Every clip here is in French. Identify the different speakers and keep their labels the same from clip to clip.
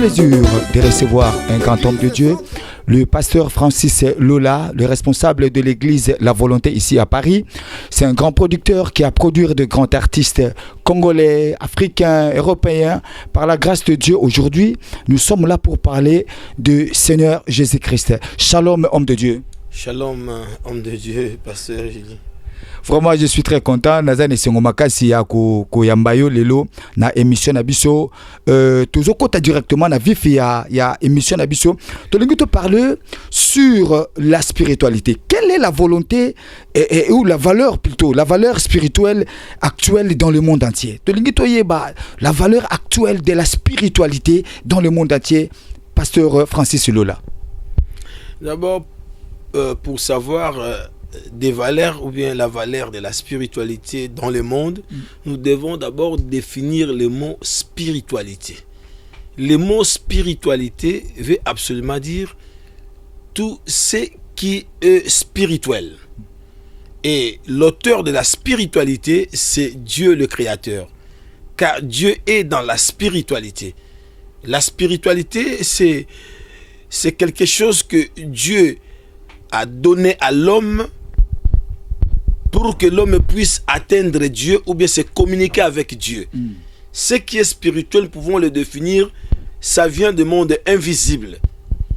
Speaker 1: plaisir de recevoir un grand homme de Dieu, le pasteur Francis Lola, le responsable de l'église La Volonté ici à Paris. C'est un grand producteur qui a produit de grands artistes congolais, africains, européens. Par la grâce de Dieu, aujourd'hui, nous sommes là pour parler du Seigneur Jésus-Christ. Shalom, homme de Dieu.
Speaker 2: Shalom, homme de Dieu, pasteur Julie.
Speaker 1: Vraiment, je suis très content. Nazane Sengomakasi ya Yambayo lelo na émission Nabiso. Toujours côté directement na vif ya émission Nabiso. Tolingi te parler sur la spiritualité. Quelle est la volonté ou la valeur plutôt, la valeur spirituelle actuelle dans le monde entier. Tolingi to yeba la valeur actuelle de la spiritualité dans le monde entier. Pasteur Francis Lola.
Speaker 2: D'abord, pour savoir des valeurs ou bien la valeur de la spiritualité dans le monde, nous devons d'abord définir le mot spiritualité. Le mot spiritualité veut absolument dire tout ce qui est spirituel. Et l'auteur de la spiritualité, c'est Dieu le Créateur. Car Dieu est dans la spiritualité. La spiritualité, c'est quelque chose que Dieu a donné à l'homme pour que l'homme puisse atteindre Dieu ou bien se communiquer avec Dieu. Ce qui est spirituel, nous pouvons le définir, ça vient du monde invisible.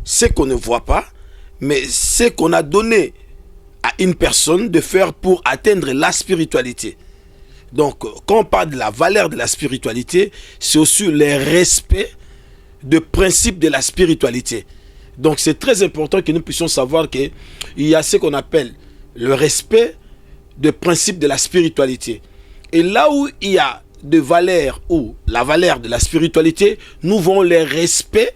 Speaker 2: Ce qu'on ne voit pas, mais ce qu'on a donné à une personne de faire pour atteindre la spiritualité. Donc, quand on parle de la valeur de la spiritualité, c'est aussi le respect des principes de la spiritualité. Donc, c'est très important que nous puissions savoir qu'il y a ce qu'on appelle le respect des principes de la spiritualité. Et là où il y a de valeurs ou la valeur de la spiritualité, nous voulons le respect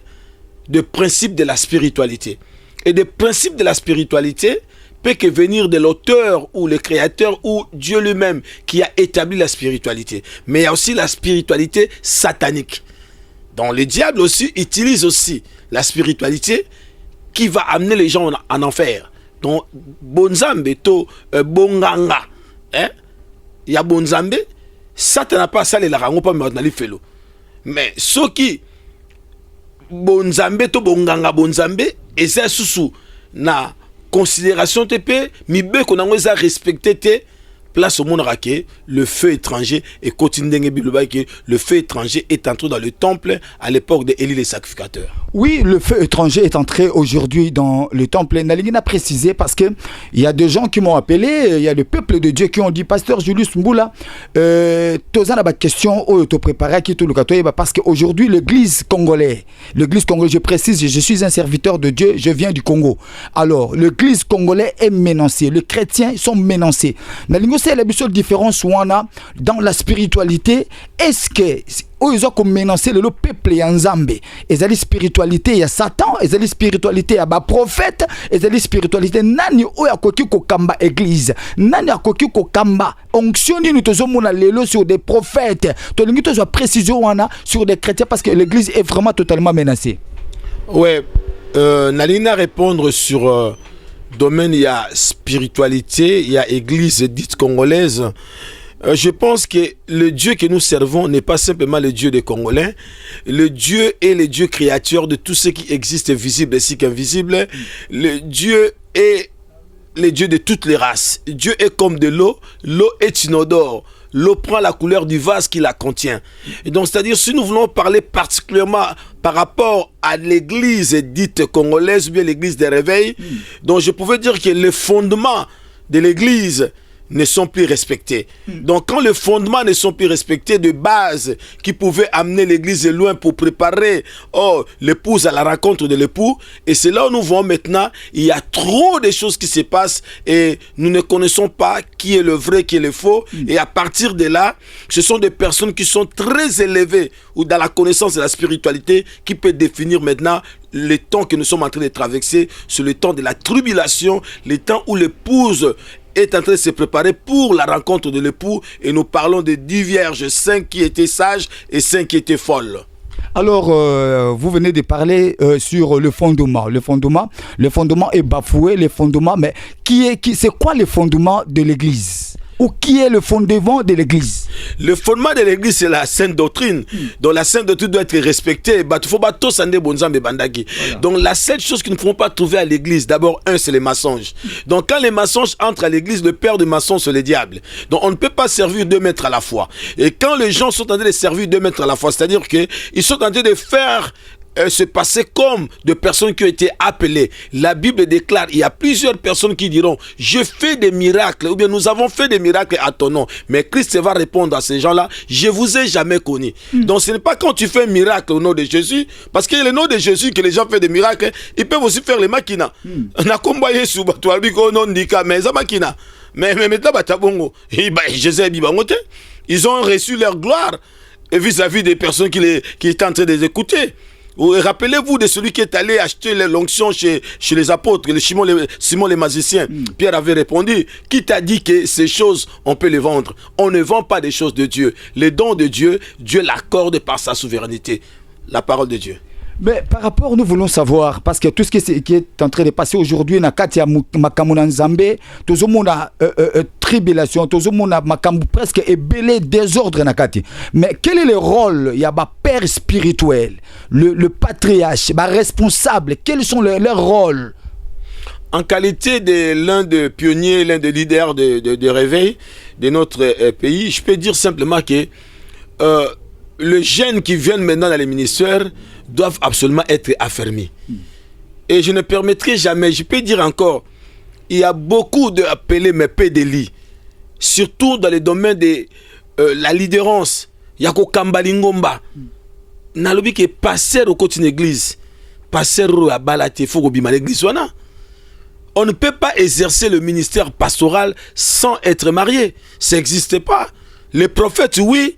Speaker 2: des principes de la spiritualité. Et des principes de la spiritualité peut que venir de l'auteur ou le créateur ou Dieu lui-même qui a établi la spiritualité. Mais il y a aussi la spiritualité satanique. Donc le diable aussi utilise aussi la spiritualité qui va amener les gens en enfer. Donc bonzambe to bonganga, hein? Il y a bonzambe, Satan n'a pas ça les larango pas mais dans felo. Mais ce qui bonzambe to bonganga bonzambe et ça sous na considération TP mi be qu'on a respecté te place au monde raqué, le feu étranger et continue que le feu étranger est entré dans le temple à l'époque d'Élie le sacrificateur.
Speaker 1: Oui, le feu étranger est entré aujourd'hui dans le temple. Nalingi a précisé parce que il y a des gens qui m'ont appelé, il y a le peuple de Dieu qui ont dit pasteur Julius Mboula, tozana ba question au te préparer qui tout le katoye parce qu'aujourd'hui l'église congolaise, je précise, je suis un serviteur de Dieu, je viens du Congo. Alors, l'église congolaise est menacée, les chrétiens sont menacés. Nalingi c'est la seule différence dans la spiritualité. Est-ce que ils ont menacé le peuple ya Nzambe? Ils ont la spiritualité ya Satan, ils ont la spiritualité ya ba prophète, ils ont la spiritualité nani oya koki ko kamba église, nani akoki ko kamba onction ni tozo mona lelo sur des prophètes. To lingi tozo précision wana sur des chrétiens parce que l'église est vraiment totalement menacée.
Speaker 2: Ouais, Nalina répondre sur domaine, il y a spiritualité, il y a église dite congolaise. Je pense que le Dieu que nous servons n'est pas simplement le Dieu des Congolais. Le Dieu est le Dieu créateur de tout ce qui existe, visible ainsi qu'invisible. Le Dieu est le Dieu de toutes les races. Dieu est comme de l'eau. L'eau est inodore. L'eau prend la couleur du vase qui la contient. Et donc, c'est-à-dire, si nous voulons parler particulièrement par rapport à l'église dite congolaise ou bien l'église des réveils, donc je pouvais dire que les fondements de l'église ne sont plus respectés. Donc quand les fondements ne sont plus respectés de base qui pouvaient amener l'église loin pour préparer l'épouse à la rencontre de l'époux, et c'est là où nous voyons maintenant, il y a trop de choses qui se passent et nous ne connaissons pas qui est le vrai, qui est le faux, et à partir de là, ce sont des personnes qui sont très élevées ou dans la connaissance de la spiritualité qui peut définir maintenant le temps que nous sommes en train de traverser, c'est le temps de la tribulation, le temps où l'épouse est en train de se préparer pour la rencontre de l'époux, et nous parlons de 10 vierges, 5 qui étaient sages et 5 qui étaient folles.
Speaker 1: Alors, vous venez de parler sur le fondement. Le fondement est bafoué, le fondement, mais c'est quoi le fondement de l'église? ou qui est le fondement de l'église?
Speaker 2: Le fondement de l'église, c'est la sainte doctrine. Donc la sainte doctrine doit être respectée. Donc la seule chose qu'ils ne pourront pas trouver à l'église, d'abord, c'est les mensonges. Donc quand les mensonges entrent à l'église, le père de mensonges, c'est le diable. Donc on ne peut pas servir 2 maîtres à la fois. Et quand les gens sont en train de servir 2 maîtres à la fois, c'est-à-dire qu'ils sont en train de faire se passer comme de personnes qui ont été appelées. La Bible déclare, il y a plusieurs personnes qui diront, je fais des miracles, ou bien nous avons fait des miracles à ton nom. Mais Christ va répondre à ces gens-là, je vous ai jamais connus. Donc ce n'est pas quand tu fais un miracle au nom de Jésus, parce que le nom de Jésus que les gens font des miracles, ils peuvent aussi faire les maquinas. On a combattu sous mais ça makina. Mais maintenant, ils ont reçu leur gloire vis-à-vis des personnes qui étaient en train de les écouter. Rappelez-vous de celui qui est allé acheter l'onction chez les apôtres, Simon les magiciens. Pierre avait répondu, qui t'a dit que ces choses, on peut les vendre? On ne vend pas des choses de Dieu. Les dons de Dieu, Dieu l'accorde par sa souveraineté. La parole de Dieu.
Speaker 1: Mais par rapport, nous voulons savoir, parce que tout ce qui est en train de passer aujourd'hui, na kati ya makamuna nzambe, tout le monde a tribulation, tout le monde a makambu presque ébélé désordre na kati. Mais quel est le rôle? Il y a un père spirituel, le patriarche, responsable, quels sont leurs rôles?
Speaker 2: En qualité de l'un des pionniers, l'un des leaders de réveil de notre pays, je peux dire simplement que les jeunes qui viennent maintenant dans les ministères doivent absolument être affermis. Et je ne permettrai jamais, je peux dire encore, il y a beaucoup d'appelés mais pédélis, surtout dans les domaines de la leaderance. Il y a Kambalingomba. Nalobi qui est passeur au côté de l'église, passeur à Balate, faut que l'église. On ne peut pas exercer le ministère pastoral sans être marié. Ça n'existe pas. Les prophètes, oui.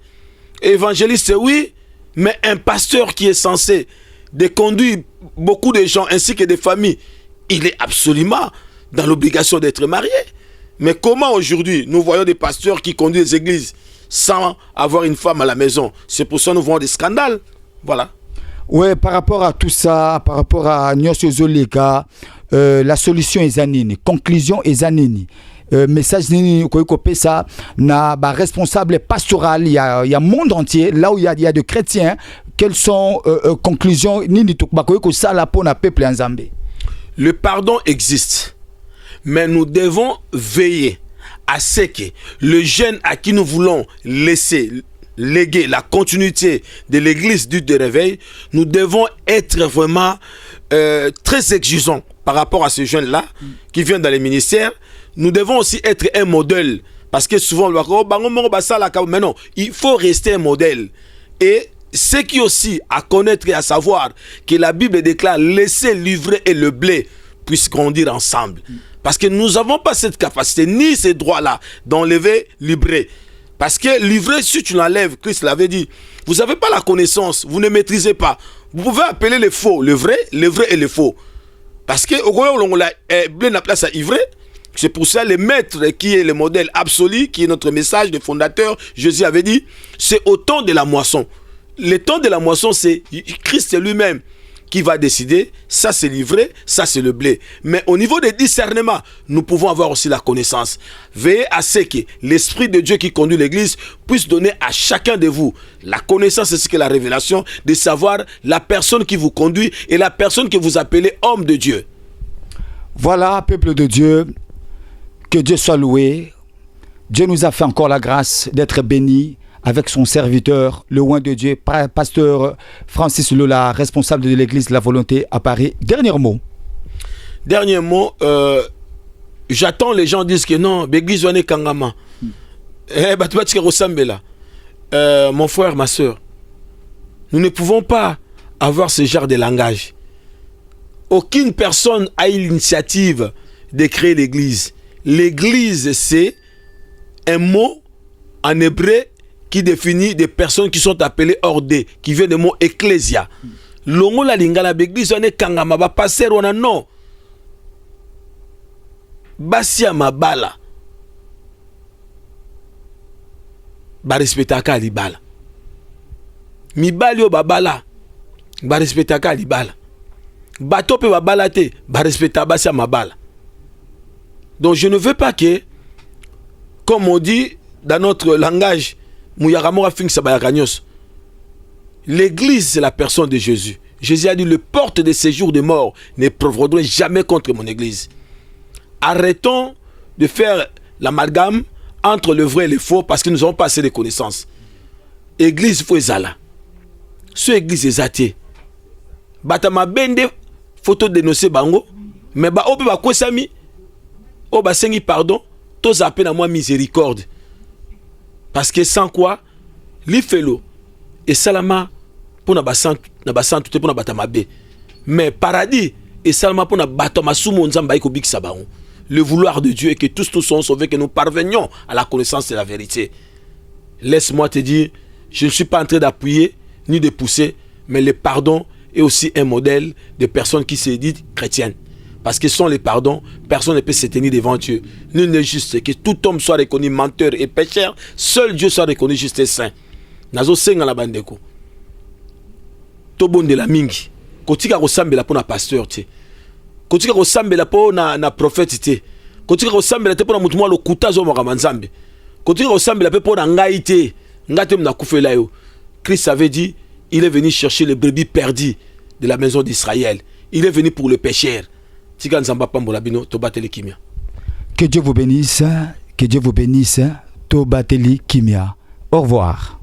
Speaker 2: Évangélistes, oui. Mais un pasteur qui est censé de conduire beaucoup de gens ainsi que des familles, il est absolument dans l'obligation d'être marié. Mais comment aujourd'hui nous voyons des pasteurs qui conduisent les églises sans avoir une femme à la maison? C'est pour ça que nous voyons des scandales. Voilà.
Speaker 1: Oui, par rapport à tout ça, par rapport à Nyosio Zoleka, la solution est zanini, conclusion est zanini. Message nini ça na responsable pastoral il y a monde entier là où il y a des chrétiens, quelles sont conclusions nini ça la pour na peuple en Zambie?
Speaker 2: Le pardon existe, mais nous devons veiller à ce que le jeune à qui nous voulons léguer la continuité de l'église du de réveil, nous devons être vraiment très exigeants par rapport à ces jeunes-là qui viennent dans les ministères. Nous devons aussi être un modèle. Parce que souvent, mais non, il faut rester un modèle. Et ce qui aussi à connaître et à savoir que la Bible déclare laisser l'ivraie et le blé puissent grandir ensemble. Parce que nous n'avons pas cette capacité, ni ces droits-là, d'enlever l'ivraie. Parce que l'ivraie, si tu l'enlèves, Christ l'avait dit, vous n'avez pas la connaissance, vous ne maîtrisez pas. Vous pouvez appeler les faux, le vrai et le faux. Parce que au Goyo, on a blé na place à ivraie. C'est pour ça le maître qui est le modèle absolu, qui est notre message de fondateur, Jésus avait dit, c'est au temps de la moisson. Le temps de la moisson, c'est Christ lui-même qui va décider, ça c'est l'ivraie, ça c'est le blé. Mais au niveau des discernements, nous pouvons avoir aussi la connaissance. Veillez à ce que l'Esprit de Dieu qui conduit l'Église puisse donner à chacun de vous la connaissance, c'est ce que la révélation, de savoir la personne qui vous conduit et la personne que vous appelez homme de Dieu.
Speaker 1: Voilà, peuple de Dieu, que Dieu soit loué. Dieu nous a fait encore la grâce d'être bénis avec son serviteur, le oint de Dieu, pasteur Francis Lola, responsable de l'église de la volonté à Paris. Dernier mot.
Speaker 2: Dernier mot, j'attends les gens disent que non, l'église est Kangama. Mon frère, ma soeur, nous ne pouvons pas avoir ce genre de langage. Aucune personne a eu l'initiative de créer l'église. L'église, c'est un mot en hébreu qui définit des personnes qui sont appelées ordées, qui vient du mot ecclésia. Longo la lingala l'église, on est kangama, ba passer on a non. Basia mabala. Ba respectaka libala. Mibali yo babala. Ba respectaka libala. Bato pe babala te, ba respecta basia mabala. Donc je ne veux pas que Comme on dit dans notre langage, l'église, c'est la personne de Jésus. Jésus a dit, le porte de séjour des morts ne provoquera jamais contre mon église. Arrêtons de faire l'amalgame entre le vrai et le faux parce que nous n'avons pas assez de connaissances. Église, il faut ezala. Ce église est athée. Batama bende photo dénoncer bango, mais ba obe ba kwesami, o ba sengi pardon, to zappé na moi miséricorde. Parce que sans quoi, l'ifelo et salama pour na basan tout pour na batama be. Mais paradis et salama pour na batama sumo nzamba iko bikisa bango. Le vouloir de Dieu est que tous nous soyons sauvés, que nous parvenions à la connaissance de la vérité. Laisse-moi te dire, je ne suis pas en train d'appuyer ni de pousser, mais le pardon est aussi un modèle de personnes qui se disent chrétiennes. Parce que sans les pardons, personne ne peut se tenir devant Dieu. Nul n'est juste. Que tout homme soit reconnu menteur et pécheur, seul Dieu soit reconnu juste et saint. Nazo senga la bandeko. Tobon de la mingi. Kotika kosambela po na pasteur te. Kotika kosambela po na prophète te. Kotika kosambela te po na mutu mwa lokuta zo makambo nzambe. Kotika kosambela pe po na ngai te. Ngate mna kufela yo. Christ avait dit, il est venu chercher les brebis perdues de la maison d'Israël. Il est venu pour le pécheur.
Speaker 1: Que Dieu vous bénisse. Que Dieu vous bénisse. Tobateli Kimia. Au revoir.